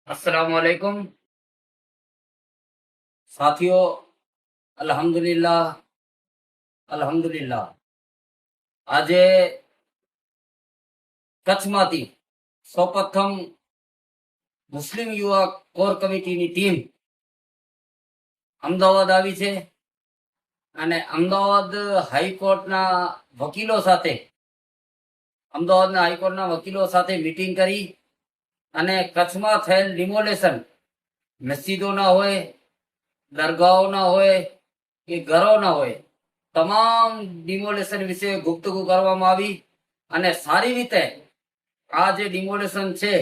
अस्सलाम वालेकुम साथियों। अल्हम्दुलिल्लाह अल्हम्दुलिल्लाह આજે કચ્છમાંથી સૌપ્રથમ મુસ્લિમ યુવા કોર કમિટીની ટીમ અમદાવાદ આવી છે અને અમદાવાદ હાઈકોર્ટના વકીલો સાથે અમદાવાદના હાઈકોર્ટના વકીલો સાથે મીટિંગ કરી અને કચ્છમાં થયેલ ડિમોલેશન મસ્જિદોના હોય, દરગાહોના હોય કે ઘરોના હોય, તમામ ડિમોલેશન વિશે ગુપ્તગુ કરવામાં આવી અને સારી રીતે આ જે ડિમોલેશન છે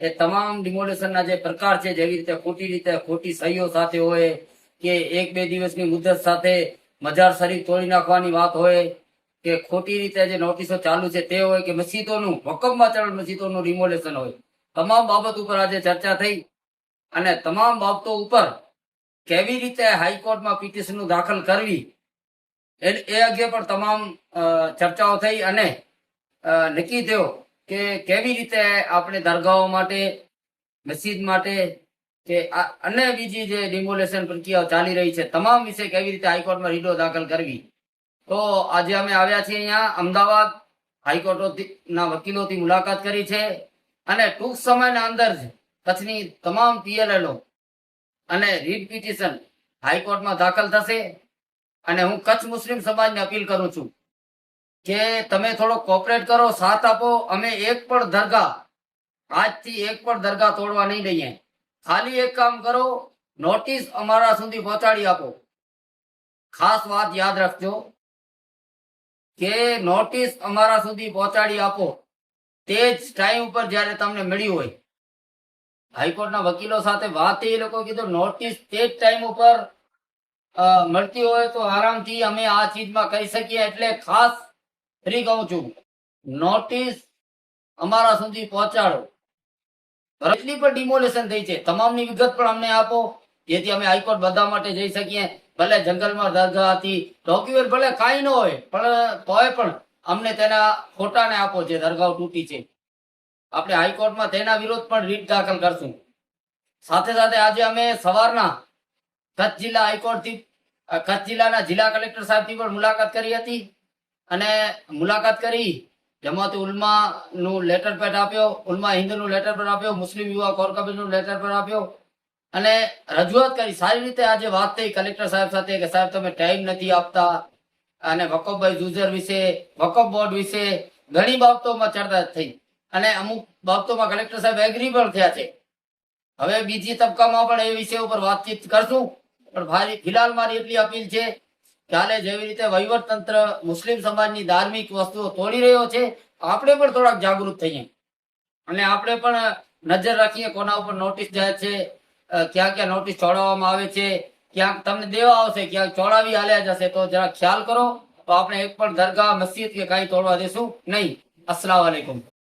એ તમામ ડિમોલેશનના જે પ્રકાર છે, જેવી રીતે ખોટી સહીઓ સાથે હોય કે 1-2 દિવસની મુદત સાથે મજાર શરીફ તોડી નાખવાની વાત હોય કે ખોટી રીતે જે નોટિસો ચાલુ છે તે હોય કે મસ્જિદોનું વકફમાં ચાલુ મસ્જિદોનું ડિમોલેશન હોય, તમામ બાબત ઉપર આજે ચર્ચા થઈ અને તમામ બાબતો ઉપર કેવી રીતે હાઈકોર્ટમાં પિટિશન દાખલ કરવી એ અંગે પણ તમામ ચર્ચાઓ થઈ અને નક્કી થયો કે કેવી રીતે આપણે દરગાહો માટે, મસ્જિદ માટે કે અન્ય બીજી જે ડિમોલેશન પ્રક્રિયાઓ ચાલી રહી છે તમામ વિશે કેવી રીતે હાઈકોર્ટમાં રીડો દાખલ કરવી. તો આજે અમે આવ્યા છીએ અહીંયા અમદાવાદ હાઈકોર્ટના વકીલોથી મુલાકાત કરી છે અને ટૂંક સમયના અંદર જ કચ્છની તમામ PLLO અને રીટ પિટિશન હાઈકોર્ટમાં દાખલ થશે. અને હું કચ્છ મુસ્લિમ સમાજને અપીલ કરું છું કે તમે થોડો કોઓપરેટ કરો, સાથ આપો. અમે એક પણ દરગાહ આજથી એક પણ દરગાહ તોડવા નહીં દઈએ. ખાલી એક કામ કરો, નોટિસ અમારા સુધી પહોંચાડી આપો. ખાસ વાત યાદ રાખજો કે નોટિસ અમારા સુધી પહોંચાડી આપો તે જ ટાઈમ ઉપર જ્યારે તમને મળ્યું હોય. હાઈકોર્ટના વકીલો સાથે વાત એ લોકો કીધું નોટિસ તે જ ટાઈમ ઉપર મળતી હોય તો આરામથી અમે આ ચીજમાં કરી શકીએ. એટલે ખાસ ફરી કહું છું, નોટિસ અમારા સુધી પહોંચાડો. એટલી પણ ડિમોલેશન થઈ છે તમામની વિગત પણ અમને આપો જેથી અમે હાઈકોર્ટ બધા માટે જઈ શકીએ. ભલે જંગલમાં દરગાહ હતી, ડોક્યુમેન્ટ ભલે કાંઈ ન હોય પણ તોય પણ અમને તેના ફોટાને આપો જે દરગાહ તૂટી છે. આપણે હાઈકોર્ટમાં તેના વિરોધ પણ રીટ દાખલ કરશું. સાથે સાથે આજે અમે સવારના કચ્છ જિલ્લા હાઈકોર્ટથી કચ્છ જિલ્લાના જિલ્લા કલેક્ટર સાહેબથી પણ મુલાકાત કરી હતી અને મુલાકાત કરી જમાત ઉલમા નું લેટર પેડ આપ્યો, ઉલમા હિન્દનું લેટર પેડ આપ્યો, મુસ્લિમ યુવા કોર કમિટીનું લેટર પેડ આપ્યો અને રજૂઆત કરી. સારી રીતે આજે વાત થઈ કલેક્ટર સાહેબ સાથે કે સાહેબ તમે ટાઈમ નથી આપતા અને વકફભાઈ જુઝર વિશે, વકફ બોર્ડ વિશે ઘણી બાબતોમાં ચર્ચા થઈ અને અમુક બાબતોમાં કલેક્ટર સાહેબ એગ્રી પણ થયા છે. હવે બીજી તબક્કામાં પણ એ વિષય ઉપર વાતચીત કરશું. પણ ફિલહાલ મારી એટલી અપીલ છે કે હાલે જેવી રીતે વહીવટ તંત્ર મુસ્લિમ સમાજની ધાર્મિક વસ્તુઓ તોડી રહ્યો છે, આપણે પણ થોડાક જાગૃત થઈએ અને આપણે પણ નજર રાખીએ કોના ઉપર નોટિસ જાય છે, ક્યાં ક્યાં નોટિસ ચોડાવવામાં આવે છે, ક્યાંક તમને દેવા આવશે, ક્યાંક ચોડાવી હાલ્યા જશે. તો જરા ખ્યાલ કરો તો આપણે એક પણ દરગાહ, મસ્જિદ કે કાંઈ તોડવા દેશું નહીં. અસ્સલામ વાલેકુમ.